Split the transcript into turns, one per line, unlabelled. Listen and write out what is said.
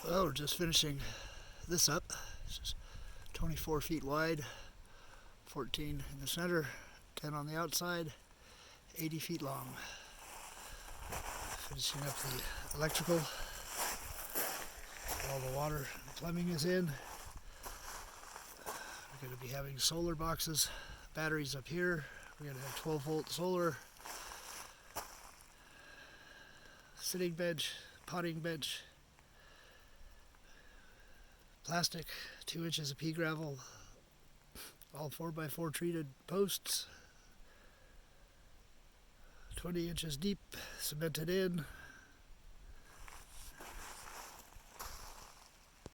Well, we're just finishing this up. It's just 24 feet wide, 14 in the center, 10 on the outside, 80 feet long. Finishing up the electrical. All the water and plumbing is in. We're going to be having solar boxes, batteries up here. We're going to have 12 volt solar, sitting bench, potting bench, plastic, 2 inches of pea gravel, all 4x4 treated posts, 20 inches deep, cemented in.